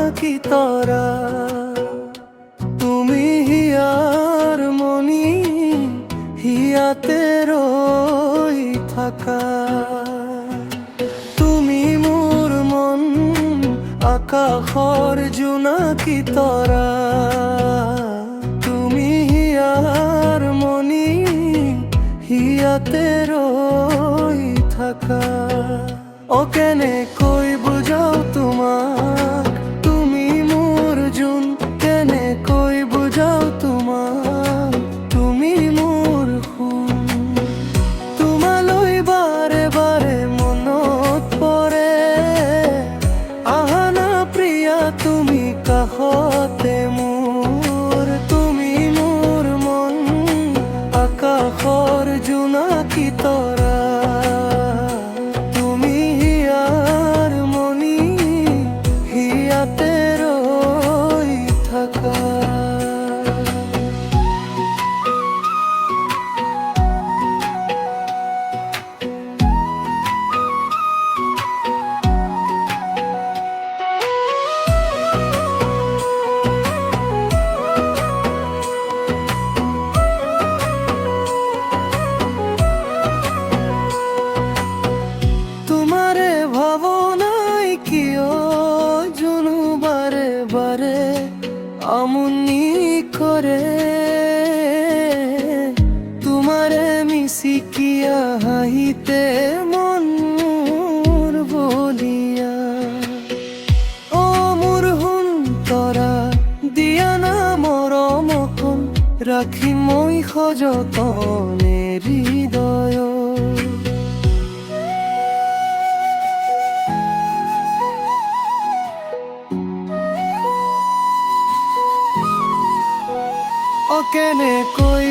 জোনাকি তরা, তুমি হিয়ার মনি হিয়াতে রই থাকা। তুমি মোর মন আকাশৰ জোনাকি তৰা, তুমি হিয়ার মনি হিয়াতে রই থাকা। অ কেনেকৈ বুজাও তোমাক, তুমি মোৰ জোন, কেনেকৈ বুজাও তোমাক, তুমি মোৰ সোণ। তোমালৈ বাৰে বাৰে মনত পৰে, আহা না প্ৰিয়া তুমি কাষতে মোৰ। তুমি মোৰ মন আকাশৰ জোনাকি তৰা, তুমি হিয়াৰ মনি হিয়াতে ৰৈ থাকা। তোমারে ভাবনাই কিয় জুনু বারে বারে আমনি করে, তোমারে মিশিকিয়া হাহিতে মন মোর বলিয়া। ও মোর হুন তৰা দিয়া না মৰমখন, ৰাখি মই সযতনে হৃদয়। অ কেনেকৈ